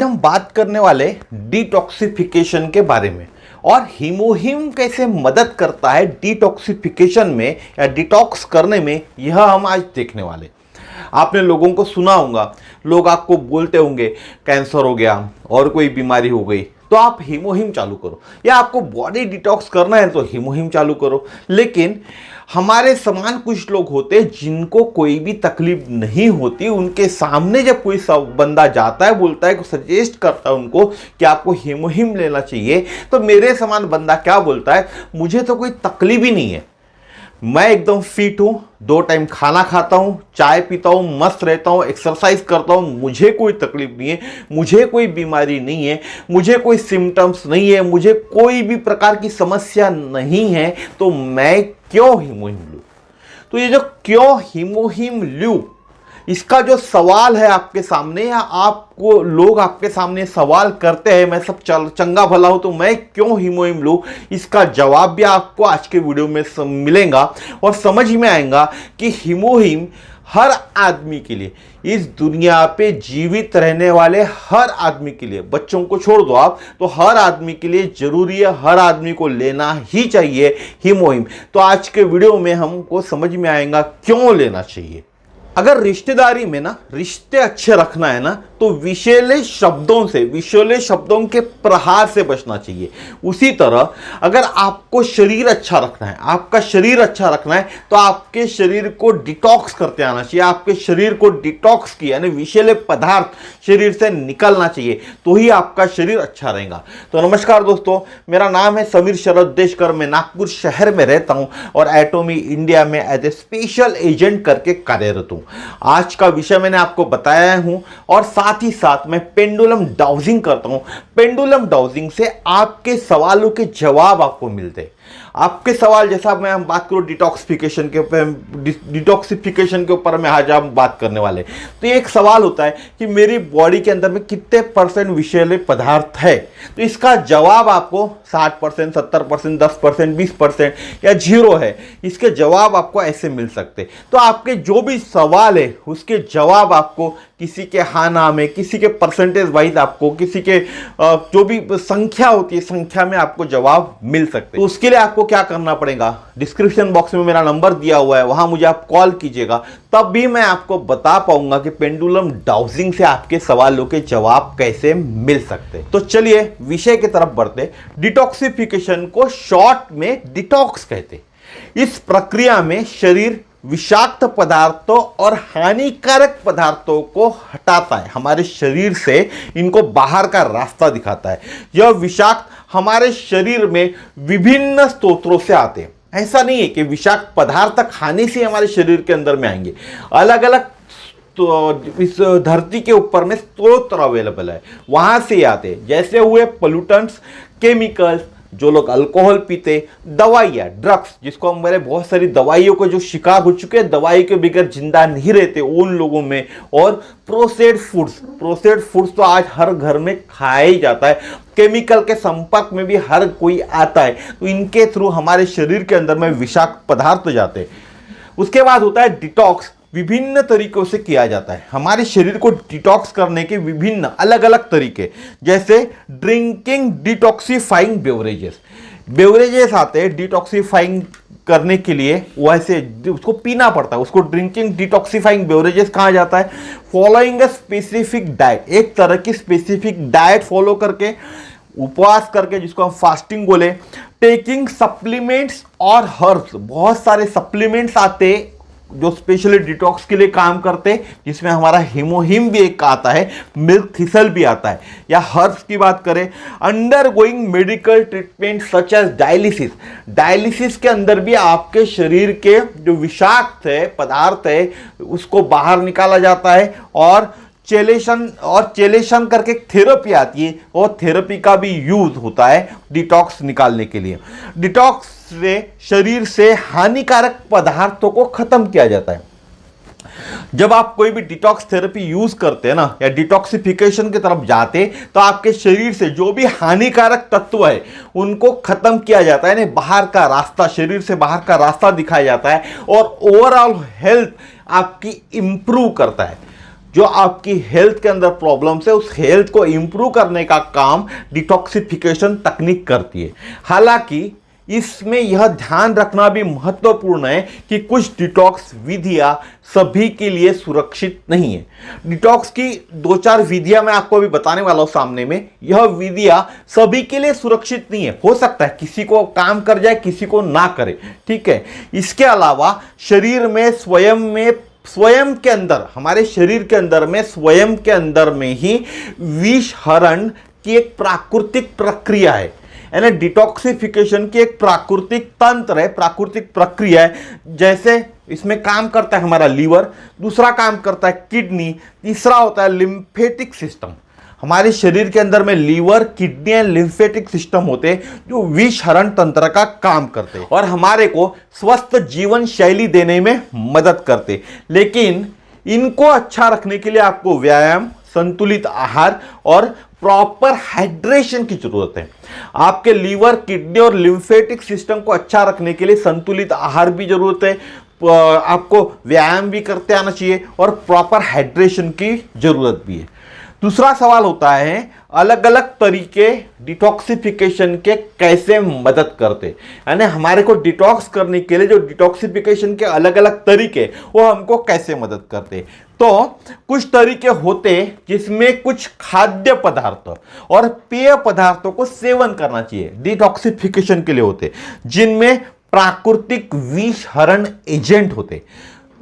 हम बात करने वाले डिटॉक्सिफिकेशन के बारे में और हीमोहिम कैसे मदद करता है डिटॉक्सिफिकेशन में या डिटॉक्स करने में, यह हम आज देखने वाले। आपने लोगों को सुना होगा, लोग आपको बोलते होंगे कैंसर हो गया और कोई बीमारी हो गई तो आप हीमोहिम चालू करो, या आपको बॉडी डिटॉक्स करना है तो हीमोहिम चालू करो। लेकिन हमारे समान कुछ लोग होते हैं जिनको कोई भी तकलीफ नहीं होती, उनके सामने जब कोई बंदा जाता है, बोलता है, सजेस्ट करता है उनको कि आपको हीमोहिम लेना चाहिए, तो मेरे समान बंदा क्या बोलता है, मुझे तो कोई तकलीफ ही नहीं है, मैं एकदम फिट हूं, 2 टाइम खाना खाता हूं, चाय पीता हूं, मस्त रहता हूं, एक्सरसाइज करता हूं, मुझे कोई तकलीफ नहीं है, मुझे कोई बीमारी नहीं है, मुझे कोई सिम्टम्स नहीं है, मुझे कोई भी प्रकार की समस्या नहीं है, तो मैं क्यों हीमोहिम लूं। तो ये जो क्यों हीमोहिम लूं, इसका जो सवाल है आपके सामने, या आपको लोग आपके सामने सवाल करते हैं, मैं सब चंगा भला हूं तो मैं क्यों हीमोहिम लूं, इसका जवाब भी आपको आज के वीडियो में मिलेगा और समझ में आएगा कि हीमोहिम हर आदमी के लिए, इस दुनिया पे जीवित रहने वाले हर आदमी के लिए, बच्चों को छोड़ दो आप, तो हर आदमी के लिए जरूरी है, हर आदमी को लेना ही चाहिए हीमोहिम। तो आज के वीडियो में हमको समझ में आएगा क्यों लेना चाहिए। अगर रिश्तेदारी में ना रिश्ते अच्छे रखना है ना, तो विषैले शब्दों से, विषैले शब्दों के प्रहार से बचना चाहिए। उसी तरह अगर आपको शरीर अच्छा रखना है, आपका शरीर अच्छा रखना है, तो आपके शरीर को डिटॉक्स करते आना चाहिए। आपके शरीर को डिटॉक्स किया, यानी विषैले पदार्थ शरीर से निकलना चाहिए, तो ही आपका शरीर अच्छा रहेगा। तो नमस्कार दोस्तों, मेरा नाम है समीर शरद देशकर, मैं नागपुर शहर में रहता हूं और एटॉमी इंडिया में एज ए स्पेशल एजेंट करके कार्यरत हूं। आज का विषय मैंने आपको बताया हूं और साथ ही साथ मैं पेंडुलम डाउजिंग करता हूं। पेंडुलम डाउजिंग से आपके सवालों के जवाब आपको मिलते हैं। आपके सवाल, जैसा मैं हम बात करूं डिटॉक्सिफिकेशन के ऊपर में आज हम बात करने वाले, तो एक सवाल होता है कि मेरी बॉडी के अंदर में कितने % विषैले पदार्थ है, तो इसका जवाब आपको 60%, 70%, 10%, 20% या 0 है, इसके जवाब आपको ऐसे मिल सकते। तो आपके जो भी सवाल है उसके जवाब आपको किसी के हाँ ना में, किसी के परसेंटेज वाइज आपको, किसी के जो भी संख्या होती है, संख्या में आपको जवाब मिल सकते हैं। तो उसके लिए आपको क्या करना पड़ेगा, डिस्क्रिप्शन बॉक्स में मेरा नंबर दिया हुआ है, वहां मुझे आप कॉल कीजिएगा, तब भी मैं आपको बता पाऊंगा कि पेंडुलम डाउजिंग से आपके सवालों के जवाब कैसे मिल सकते हैं। तो चलिए विषय की तरफ बढ़ते। डिटॉक्सिफिकेशन को शॉर्ट में डिटॉक्स कहते हैं। इस प्रक्रिया में शरीर विषाक्त पदार्थों और हानिकारक पदार्थों को हटाता है, हमारे शरीर से इनको बाहर का रास्ता दिखाता है। यह विषाक्त हमारे शरीर में विभिन्न स्रोतों से आते हैं। ऐसा नहीं है कि विषाक्त पदार्थ खाने से हमारे शरीर के अंदर में आएंगे, अलग अलग तो इस धरती के ऊपर में स्रोत अवेलेबल है, वहां से आते हैं। जैसे हुए पोल्यूटेंट्स, केमिकल्स, जो लोग अल्कोहल पीते, दवाइयाँ, ड्रग्स, जिसको हम मेरे बहुत सारी दवाइयों को जो शिकार हो चुके हैं, दवाई के बगैर जिंदा नहीं रहते उन लोगों में, और प्रोसेस्ड फूड्स तो आज हर घर में खाया ही जाता है, केमिकल के संपर्क में भी हर कोई आता है, तो इनके थ्रू हमारे शरीर के अंदर में विषाक्त पदार्थ जाते हैं। उसके बाद होता है डिटॉक्स। विभिन्न तरीकों से किया जाता है। हमारे शरीर को डिटॉक्स करने के विभिन्न अलग अलग तरीके, जैसे ड्रिंकिंग डिटॉक्सिफाइंग बेवरेजेस आते हैं डिटॉक्सिफाइंग करने के लिए, वैसे उसको पीना पड़ता है, उसको ड्रिंकिंग डिटॉक्सिफाइंग बेवरेजेस कहा जाता है। फॉलोइंग अ स्पेसिफिक डाइट, एक तरह की स्पेसिफिक डाइट फॉलो करके, उपवास करके, जिसको हम फास्टिंग बोले। टेकिंग सप्लीमेंट्स और हर्ब्स, बहुत सारे सप्लीमेंट्स आते हैं जो स्पेशली डिटॉक्स के लिए काम करते हैं, जिसमें हमारा हीमोहिम भी एक आता है, मिल्क थिसल भी आता है। या हर्ब्स की बात करें, undergoing medical treatment such as dialysis के अंदर भी आपके शरीर के जो विषाक्त है पदार्थ है उसको बाहर निकाला जाता है। और चेलेशन करके एक थेरेपी आती है, और थेरेपी का भी यूज होता है डिटॉक्स निकालने के लिए। डिटॉक्स से शरीर से हानिकारक पदार्थों को खत्म किया जाता है। जब आप कोई भी डिटॉक्स थेरेपी यूज करते हैं ना, या डिटॉक्सिफिकेशन की तरफ जाते, तो आपके शरीर से जो भी हानिकारक तत्व है उनको खत्म किया जाता है, यानी बाहर का रास्ता, शरीर से बाहर का रास्ता दिखाया जाता है, और ओवरऑल हेल्थ आपकी इंप्रूव करता है। जो आपकी हेल्थ के अंदर प्रॉब्लम्स है उस हेल्थ को इंप्रूव करने का काम डिटॉक्सिफिकेशन तकनीक करती है। हालांकि इसमें यह ध्यान रखना भी महत्वपूर्ण है कि कुछ डिटॉक्स विधियां सभी के लिए सुरक्षित नहीं है। डिटॉक्स की 2-4 विधियां मैं आपको अभी बताने वाला हूं सामने में। यह विधियां सभी के लिए सुरक्षित नहीं है, हो सकता है किसी को काम कर जाए किसी को ना करे, ठीक है। इसके अलावा शरीर में स्वयं के अंदर, हमारे शरीर के अंदर में स्वयं के अंदर में ही विष हरण की एक प्राकृतिक प्रक्रिया है, यानी डिटॉक्सिफिकेशन की एक प्राकृतिक तंत्र है, प्राकृतिक प्रक्रिया है। जैसे इसमें काम करता है हमारा लीवर, दूसरा काम करता है किडनी, तीसरा होता है लिम्फेटिक सिस्टम। हमारे शरीर के अंदर में liver, kidney and lymphatic system होते हैं जो विष हरण तंत्र का काम करते हैं और हमारे को स्वस्थ जीवन शैली देने में मदद करते। लेकिन इनको अच्छा रखने के लिए आपको व्यायाम, संतुलित आहार और प्रॉपर हाइड्रेशन की जरूरत है। आपके लीवर, किडनी और लिम्फेटिक सिस्टम को अच्छा रखने के लिए संतुलित आहार भी जरूरत है, आपको व्यायाम भी करते आना चाहिए और प्रॉपर हाइड्रेशन की जरूरत भी है। दूसरा सवाल होता है अलग अलग तरीके डिटॉक्सिफिकेशन के कैसे मदद करते, यानी हमारे को डिटॉक्स करने के लिए जो डिटॉक्सिफिकेशन के अलग अलग तरीके वो हमको कैसे मदद करते। तो कुछ तरीके होते जिसमें कुछ खाद्य पदार्थ और पेय पदार्थों को सेवन करना चाहिए, डिटॉक्सिफिकेशन के लिए होते, जिनमें प्राकृतिक विष हरण एजेंट होते।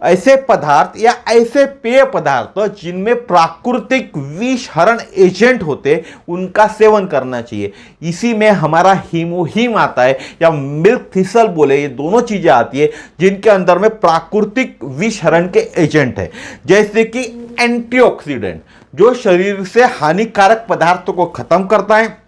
ऐसे पदार्थ या ऐसे पेय पदार्थ जिनमें प्राकृतिक विष हरण एजेंट होते उनका सेवन करना चाहिए। इसी में हमारा हीमोहीम आता है या मिल्क थिसल बोले, ये दोनों चीजें आती है जिनके अंदर में प्राकृतिक विष हरण के एजेंट है, जैसे कि एंटीऑक्सीडेंट जो शरीर से हानिकारक पदार्थों को खत्म करता है।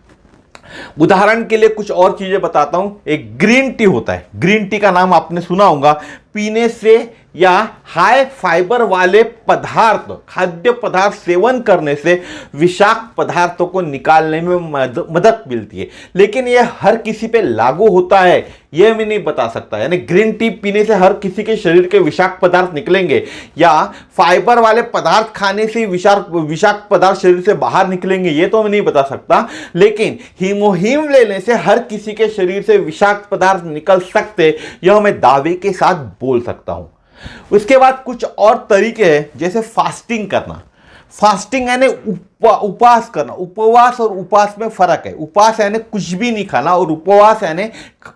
उदाहरण के लिए कुछ और चीजें बताता हूं। एक ग्रीन टी होता है, ग्रीन टी का नाम आपने सुना होगा। पीने से या हाई फाइबर वाले पदार्थ, खाद्य पदार्थ सेवन करने से विषाक्त पदार्थों को निकालने में मदद मिलती है, लेकिन यह हर किसी पे लागू होता है यह मैं नहीं बता सकता। यानी ग्रीन टी पीने से हर किसी के शरीर के विषाक्त पदार्थ निकलेंगे या फाइबर वाले पदार्थ खाने से विषाक्त पदार्थ शरीर से बाहर निकलेंगे ये तो मैं नहीं बता सकता, लेकिन हीमोहीम लेने से हर किसी के शरीर से विषाक्त पदार्थ निकल सकते यह मैं दावे के साथ बोल सकता हूं। उसके बाद कुछ और तरीके हैं, जैसे फास्टिंग करना। फास्टिंग यानी उपवास करना। उपवास और उपवास में फर्क है। उपवास यानी कुछ भी नहीं खाना और उपवास यानी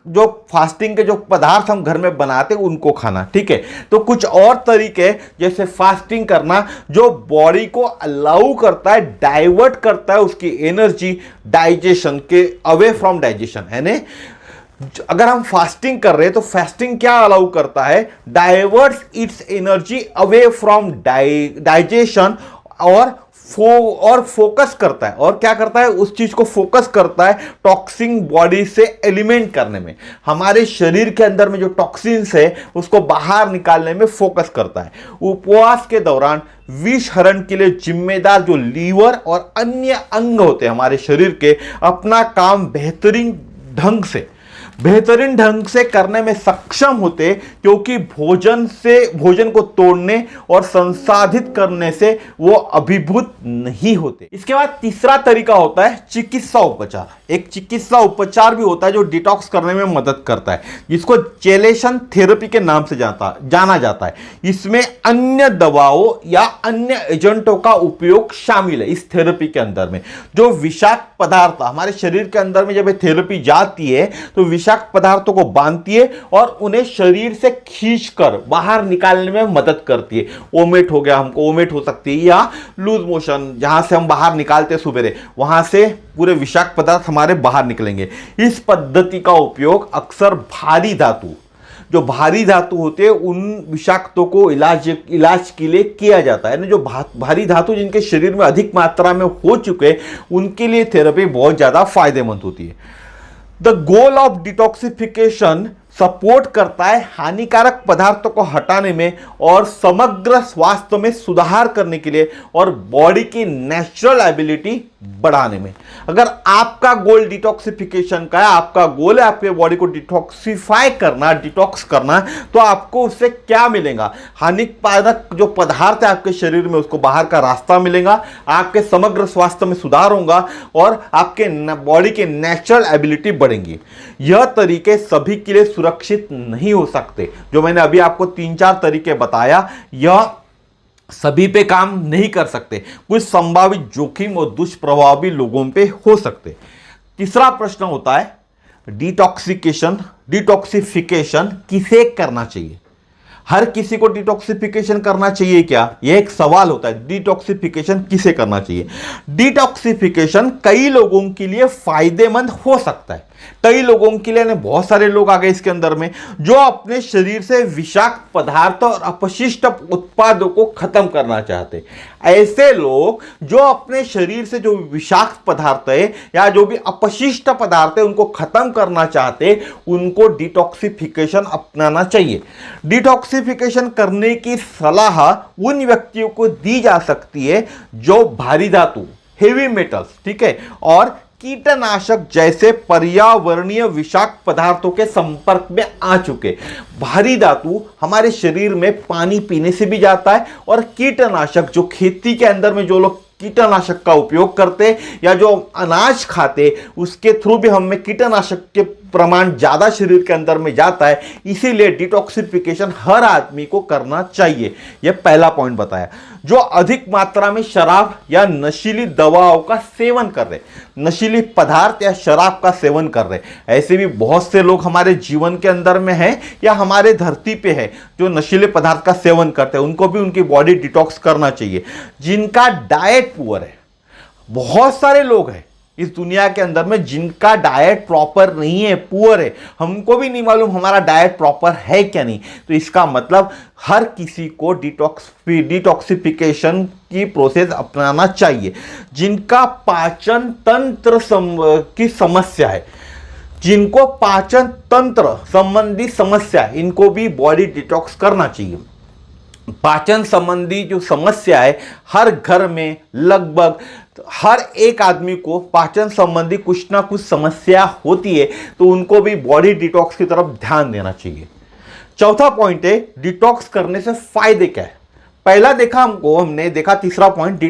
जो फास्टिंग के जो पदार्थ हम घर में बनाते हैं उनको खाना, ठीक है। तो कुछ और तरीके जैसे फास्टिंग करना जो बॉडी को अलाउ करता है, डाइवर्ट करता है उसकी एनर्जी डाइजेशन के अवे फ्रॉम डाइजेशन। यानी अगर हम फास्टिंग कर रहे हैं तो फास्टिंग क्या अलाउ करता है, diverts it's energy away from digestion और फोकस करता है। और क्या करता है, उस चीज को फोकस करता है टॉक्सिन बॉडी से एलिमिनेट करने में, हमारे शरीर के अंदर में जो टॉक्सिन्स है उसको बाहर निकालने में फोकस करता है। उपवास के दौरान विष हरण के लिए जिम्मेदार जो लीवर और अन्य अंग होते हैं हमारे शरीर के, अपना काम बेहतरीन ढंग से करने में सक्षम होते, क्योंकि भोजन को तोड़ने और संसाधित करने से वो अभिभूत नहीं होते। इसके बाद तीसरा तरीका होता है चिकित्सा उपचार। एक चिकित्सा उपचार भी होता है जो डिटॉक्स करने में मदद करता है, जिसको चेलेशन थेरेपी के नाम से जाना जाता है। इसमें अन्य दवाओं या अन्य एजेंटों का उपयोग शामिल है। इस थेरेपी के अंदर में जो विषाक्त पदार्थ हमारे शरीर के अंदर में जब थेरेपी जाती है तो विषाक्त पदार्थों को बांधती है और उन्हें शरीर से खींचकर बाहर निकालने में मदद करती है। वोमिट हो गया, हमको वोमिट हो सकती है, या लूज मोशन जहां से हम बाहर निकालते सुबेरे, वहां से पूरे विषाक्त पदार्थ हमारे बाहर निकलेंगे। इस पद्धति का उपयोग अक्सर भारी धातु होते हैं उन विषाक्तों को इलाज के लिए किया जाता है। यानी जो भारी धातु जिनके शरीर में अधिक मात्रा में हो चुके उनके लिए थेरेपी बहुत ज्यादा फायदेमंद होती है। The goal of detoxification support करता है हानिकारक पदार्थों को हटाने में और समग्र स्वास्थ्य में सुधार करने के लिए और बॉडी की नेचुरल एबिलिटी बढ़ाने में। अगर आपका गोल डिटॉक्सिफिकेशन का है, आपका गोल है आपके बॉडी को डिटॉक्सिफाई करना, डिटॉक्स करना, तो आपको उससे क्या मिलेगा? हानिकारक जो पदार्थ है आपके शरीर में उसको बाहर का रास्ता मिलेगा, आपके समग्र स्वास्थ्य में सुधार होगा और आपके बॉडी के नेचुरल एबिलिटी बढ़ेंगी। यह तरीके सभी के लिए सुरक्षित नहीं हो सकते। जो मैंने अभी आपको 3-4 तरीके बताया, यह सभी पे काम नहीं कर सकते। कुछ संभावित जोखिम और दुष्प्रभाव भी लोगों पे हो सकते। तीसरा प्रश्न होता है डिटॉक्सिफिकेशन किसे करना चाहिए? हर किसी को डिटॉक्सिफिकेशन करना चाहिए क्या? यह एक सवाल होता है। डिटॉक्सिफिकेशन किसे करना चाहिए? डिटॉक्सिफिकेशन कई लोगों के लिए फायदेमंद हो सकता है। कई लोगों के लिए, बहुत सारे लोग आ गए इसके अंदर में, जो अपने शरीर से विषाक्त पदार्थ और अपशिष्ट उत्पादों को खत्म करना चाहते। ऐसे लोग जो अपने शरीर से जो विषाक्त पदार्थ है या जो भी अपशिष्ट पदार्थ है उनको खत्म करना चाहते, उनको डिटॉक्सिफिकेशन अपनाना चाहिए। डिटॉक्सिफिकेशन करने की सलाह उन व्यक्तियों को दी जा सकती है जो भारी धातु, हेवी मेटल्स, ठीक है, और कीटनाशक जैसे पर्यावरणीय विषाक्त पदार्थों के संपर्क में आ चुके। भारी धातु हमारे शरीर में पानी पीने से भी जाता है और कीटनाशक जो खेती के अंदर में जो लोग कीटनाशक का उपयोग करते या जो अनाज खाते उसके थ्रू भी हमें कीटनाशक के प्रमाण ज्यादा शरीर के अंदर में जाता है। इसीलिए डिटॉक्सिफिकेशन हर आदमी को करना चाहिए। यह पहला पॉइंट बताया। जो अधिक मात्रा में शराब या नशीली दवाओं का सेवन कर रहे, नशीली पदार्थ या शराब का सेवन कर रहे, ऐसे भी बहुत से लोग हमारे जीवन के अंदर में हैं या हमारे धरती पे है जो नशीले पदार्थ का सेवन करते हैं, उनको भी उनकी बॉडी डिटॉक्स करना चाहिए। जिनका डाइट पुअर है, बहुत सारे लोग हैं इस दुनिया के अंदर में जिनका डाइट प्रॉपर नहीं है, पुअर है। हमको भी नहीं मालूम हमारा डाइट प्रॉपर है क्या नहीं। तो इसका मतलब हर किसी को डिटॉक्सिफिकेशन की प्रोसेस अपनाना चाहिए। जिनका पाचन तंत्र की समस्या है, जिनको पाचन तंत्र संबंधी समस्या है, इनको भी बॉडी डिटॉक्स करना चाहिए। पाचन संबंधी जो समस्या है, हर घर में लगभग हर एक आदमी को पाचन संबंधी कुछ ना कुछ समस्या होती है, तो उनको भी बॉडी डिटॉक्स की तरफ ध्यान देना चाहिए। चौथा पॉइंट है डिटॉक्स करने से फायदे क्या है। पहला देखा हमने देखा तीसरा पॉइंट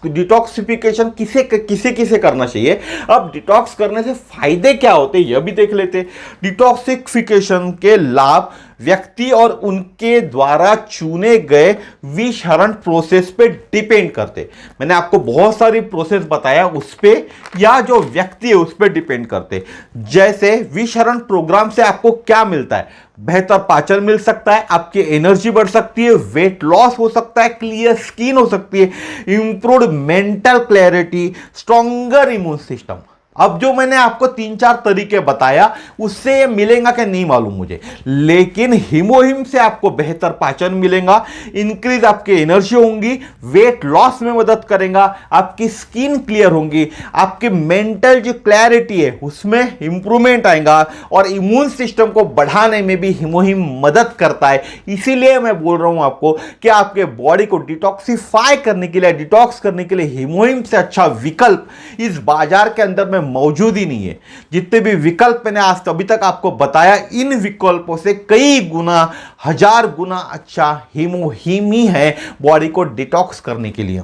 डिटॉक्सिफिकेशन किसे करना चाहिए। अब डिटॉक्स करने से फायदे क्या होते हैं यह भी देख लेते। डिटॉक्सिफिकेशन के लाभ व्यक्ति और उनके द्वारा चुने गए विषहरण प्रोसेस पे डिपेंड करते। मैंने आपको बहुत सारी प्रोसेस बताया, उस पे या जो व्यक्ति है उस पे डिपेंड करते। जैसे विषहरण प्रोग्राम से आपको क्या मिलता है? बेहतर पाचन मिल सकता है, आपकी एनर्जी बढ़ सकती है, वेट लॉस हो सकता है, क्लियर स्किन हो सकती है, improved mental clarity, stronger immune system. अब जो मैंने आपको 3-4 तरीके बताया उससे ये मिलेगा कि नहीं मालूम मुझे, लेकिन हिमोहिम से आपको बेहतर पाचन मिलेगा, इंक्रीज आपकी एनर्जी होंगी, वेट लॉस में मदद करेगा, आपकी स्किन क्लियर होंगी, आपकी मेंटल जो क्लैरिटी है उसमें इंप्रूवमेंट आएगा और इम्यून सिस्टम को बढ़ाने में भी हिमोहिम मदद करता है। इसीलिए मैं बोल रहा हूं आपको कि आपके बॉडी को डिटॉक्सिफाई करने के लिए, डिटॉक्स करने के लिए हिमोहिम से अच्छा विकल्प इस बाजार के अंदर में मौजूद ही नहीं है। जितने भी विकल्प मैंने आज अभी तक आपको बताया, इन विकल्पों से कई गुना, 1000 गुना अच्छा हिमोहिम ही है बॉडी को डिटॉक्स करने के लिए।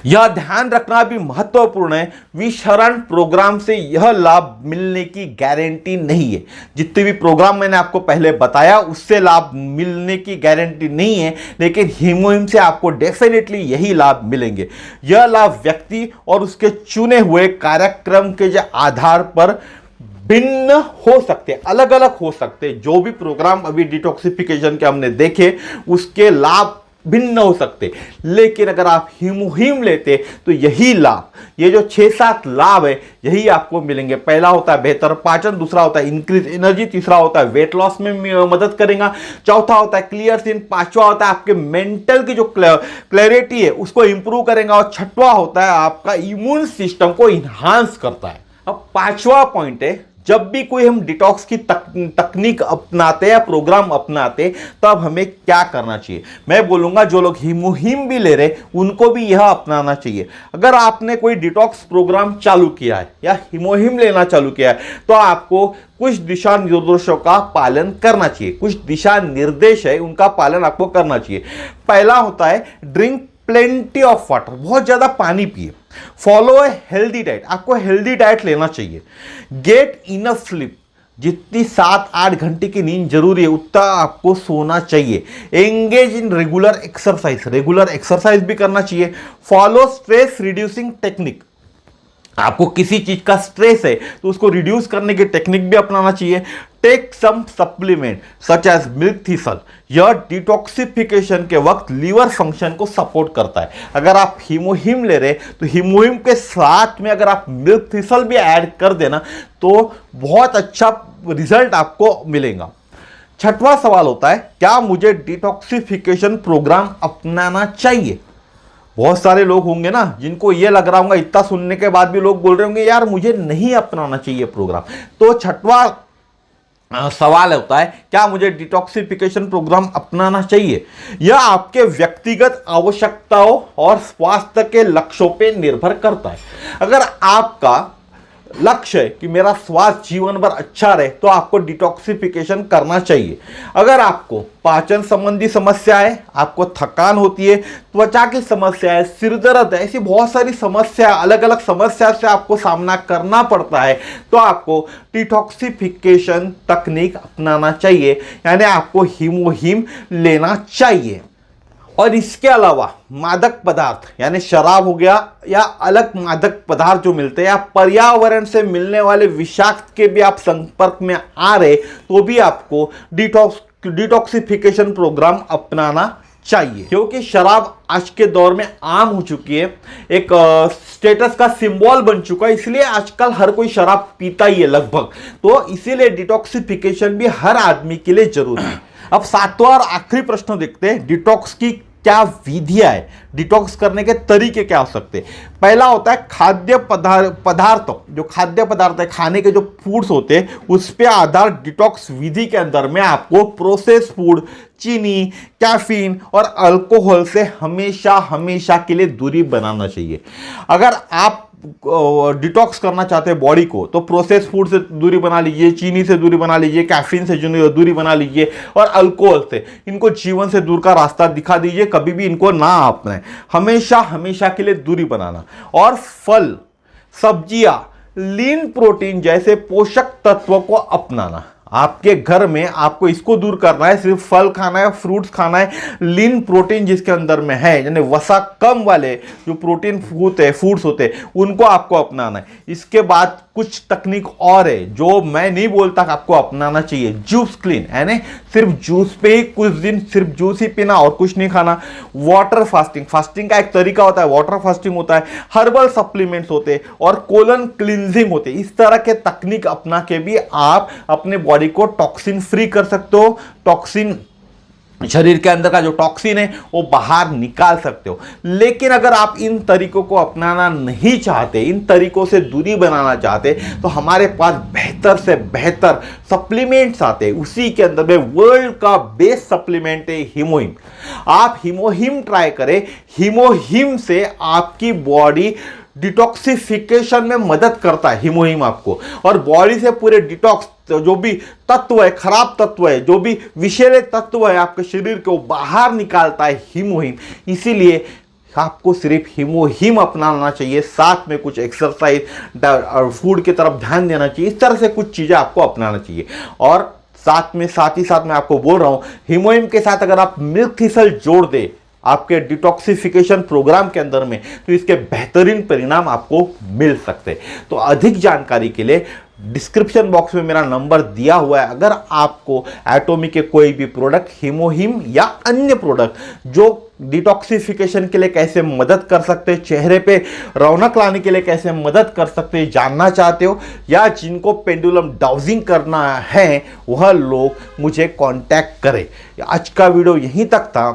यह ध्यान रखना भी महत्वपूर्ण है, विषहरण प्रोग्राम से यह लाभ मिलने की गारंटी नहीं है। जितने भी प्रोग्राम मैंने आपको पहले बताया उससे लाभ मिलने की गारंटी नहीं है, लेकिन हिमोहिम से आपको डेफिनेटली यही लाभ मिलेंगे। यह लाभ व्यक्ति और उसके चुने हुए कार्यक्रम के जो आधार पर भिन्न हो सकते, अलग अलग हो सकते। जो भी प्रोग्राम अभी डिटॉक्सिफिकेशन के हमने देखे उसके लाभ भिन्न हो सकते, लेकिन अगर आप हिमोहिम लेते तो यही लाभ, ये जो 6-7 लाभ है यही आपको मिलेंगे। पहला होता है बेहतर पाचन, दूसरा होता है इंक्रीज एनर्जी, तीसरा होता है वेट लॉस में मदद करेगा, चौथा होता है क्लियर स्किन, पांचवा होता है आपके मेंटल की जो क्लैरिटी है उसको इंप्रूव करेगा, और छठवां होता है आपका इम्यून सिस्टम को इन्हांस करता है। अब पांचवा पॉइंट है जब भी कोई हम डिटॉक्स की तकनीक अपनाते या प्रोग्राम अपनाते तब हमें क्या करना चाहिए। मैं बोलूंगा जो लोग हीमोहिम भी ले रहे उनको भी यह अपनाना चाहिए। अगर आपने कोई डिटॉक्स प्रोग्राम चालू किया है या हीमोहिम लेना चालू किया है तो आपको कुछ दिशा निर्देशों का पालन करना चाहिए। कुछ दिशा निर्देश है उनका पालन आपको करना चाहिए। पहला होता है ड्रिंक प्लेंटी ऑफ वाटर, बहुत ज्यादा पानी पिए। फॉलो ए हेल्दी डाइट, आपको हेल्दी डाइट लेना चाहिए। गेट इनफ स्लीप, जितनी 7-8 घंटे की नींद जरूरी है उतना आपको सोना चाहिए। एंगेज इन रेगुलर एक्सरसाइज भी करना चाहिए। फॉलो स्ट्रेस रिड्यूसिंग टेक्निक, आपको किसी चीज का स्ट्रेस है तो उसको रिड्यूस करने की टेक्निक भी अपनाना चाहिए। Take some supplement such as milk thistle, यह डिटॉक्सिफिकेशन के वक्त लीवर फंक्शन को सपोर्ट करता है। अगर आप हीमोहिम ले रहे तो हीमोहिम के साथ में अगर आप मिल्क थीसल भी ऐड कर देना तो बहुत अच्छा रिजल्ट आपको मिलेगा। छठवां सवाल होता है क्या मुझे डिटॉक्सिफिकेशन प्रोग्राम अपनाना चाहिए। बहुत सारे लोग होंगे ना जिनको ये लग रहा होगा, इतना सुनने के बाद भी लोग बोल रहे होंगे यार मुझे नहीं अपनाना चाहिए प्रोग्राम। तो छठवां सवाल होता है क्या मुझे डिटॉक्सिफिकेशन प्रोग्राम अपनाना चाहिए। यह आपके व्यक्तिगत आवश्यकताओं और स्वास्थ्य के लक्ष्यों पर निर्भर करता है। अगर आपका लक्ष्य है कि मेरा स्वास्थ्य जीवन भर अच्छा रहे तो आपको डिटॉक्सिफिकेशन करना चाहिए। अगर आपको पाचन संबंधी समस्या है, आपको थकान होती है, त्वचा की समस्या है, सिर दर्द है, ऐसी बहुत सारी समस्या, अलग अलग समस्या से आपको सामना करना पड़ता है तो आपको डिटॉक्सिफिकेशन तकनीक अपनाना चाहिए, यानी आपको हीमोहिम लेना चाहिए। और इसके अलावा मादक पदार्थ यानी शराब हो गया या अलग मादक पदार्थ जो मिलते हैं या पर्यावरण से मिलने वाले विषाक्त के भी आप संपर्क में आ रहे तो भी आपको डिटॉक्सिफिकेशन प्रोग्राम अपनाना चाहिए। क्योंकि शराब आज के दौर में आम हो चुकी है, एक स्टेटस का सिंबल बन चुका है, इसलिए आजकल हर कोई शराब पीता ही है लगभग। तो इसीलिए डिटॉक्सिफिकेशन भी हर आदमी के लिए जरूरी है। अब सातवां और आखिरी प्रश्न देखते हैं, डिटॉक्स की क्या विधियां है, डिटॉक्स करने के तरीके क्या हो सकते हैं। पहला होता है खाद्य पदार्थ, जो खाद्य पदार्थ है, खाने के जो फूड्स होते हैं उस पे आधार डिटॉक्स विधि के अंदर में आपको प्रोसेस फूड, चीनी, कैफीन और अल्कोहल से हमेशा के लिए दूरी बनाना चाहिए। अगर आप डिटॉक्स करना चाहते हैं बॉडी को तो प्रोसेस फूड से दूरी बना लीजिए, चीनी से दूरी बना लीजिए, कैफीन से दूरी बना लीजिए और अल्कोहल से, इनको जीवन से दूर का रास्ता दिखा दीजिए, कभी भी इनको ना अपनाएं, हमेशा के लिए दूरी बनाना। और फल, सब्जियां, लीन प्रोटीन जैसे पोषक तत्वों को अपनाना। आपके घर में आपको इसको दूर करना है, सिर्फ फल खाना है, फ्रूट्स खाना है, लीन प्रोटीन जिसके अंदर में है यानी वसा कम वाले जो प्रोटीन फूड्स होते हैं उनको आपको अपनाना है। इसके बाद कुछ तकनीक और है जो मैं नहीं बोलता कि आपको अपनाना चाहिए। जूस क्लीन यानी सिर्फ जूस पे ही कुछ दिन सिर्फ जूस ही पीना और कुछ नहीं खाना। वाटर फास्टिंग का एक तरीका होता है, वाटर फास्टिंग होता है। हर्बल सप्लीमेंट्स होते हैं और कोलन क्लींजिंग होते हैं। इस तरह के तकनीक अपना के भी आप अपने बॉडी को टॉक्सिन फ्री कर सकते हो। टॉक्सिन, शरीर के अंदर का जो टॉक्सिन है वो बाहर निकाल सकते हो। लेकिन अगर आप इन तरीकों को अपनाना नहीं चाहते, इन तरीकों से दूरी बनाना चाहते, तो हमारे पास बेहतर से बेहतर सप्लीमेंट्स आते हैं। उसी के अंदर में वर्ल्ड का बेस्ट सप्लीमेंट है हीमोहिम। आप हीमोहिम ट्राई करें। हीमोहिम से आपकी बॉडी डिटॉक्सिफिकेशन में मदद करता है हीमोहिम आपको, और बॉडी से पूरे डिटॉक्स जो भी तत्व है, खराब तत्व है, जो भी विषैले तत्व है आपके शरीर को बाहर निकालता है हीमोहिम। इसीलिए आपको सिर्फ हीमोहिम अपनाना चाहिए, साथ में कुछ एक्सरसाइज और फूड की तरफ ध्यान देना चाहिए। इस तरह से कुछ चीजें आपको अपनाना चाहिए। और साथ ही साथ मैं आपको बोल रहा हूं, हीमोहिम के साथ अगर आप मिल्क थीसल जोड़ दे आपके डिटॉक्सिफिकेशन प्रोग्राम के अंदर में तो इसके बेहतरीन परिणाम आपको मिल सकते हैं। तो अधिक जानकारी के लिए डिस्क्रिप्शन बॉक्स में मेरा नंबर दिया हुआ है। अगर आपको एटोमी के कोई भी प्रोडक्ट, हीमोहिम या अन्य प्रोडक्ट जो डिटॉक्सिफिकेशन के लिए कैसे मदद कर सकते हैं, चेहरे पे रौनक लाने के लिए कैसे मदद कर सकते हैं, जानना चाहते हो, या जिनको पेंडुलम डाउजिंग करना है, वह लोग मुझे कांटेक्ट करें। आज का वीडियो यहीं तक था।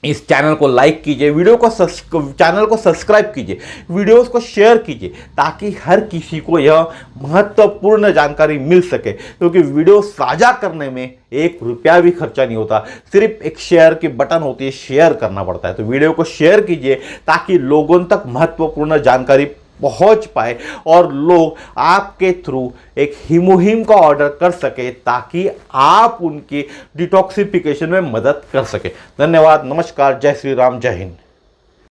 इस चैनल को लाइक कीजिए, चैनल को सब्सक्राइब कीजिए, वीडियोस को शेयर कीजिए, ताकि हर किसी को यह महत्वपूर्ण जानकारी मिल सके। क्योंकि वीडियो साझा करने में 1 रुपया भी खर्चा नहीं होता, सिर्फ एक शेयर की बटन होती है, शेयर करना पड़ता है। तो वीडियो को शेयर कीजिए ताकि लोगों तक महत्वपूर्ण जानकारी पहुंच पाए और लोग आपके थ्रू एक हिमोहिम का ऑर्डर कर सके, ताकि आप उनकी डिटॉक्सिफिकेशन में मदद कर सके। धन्यवाद, नमस्कार, जय श्री राम, जय हिंद।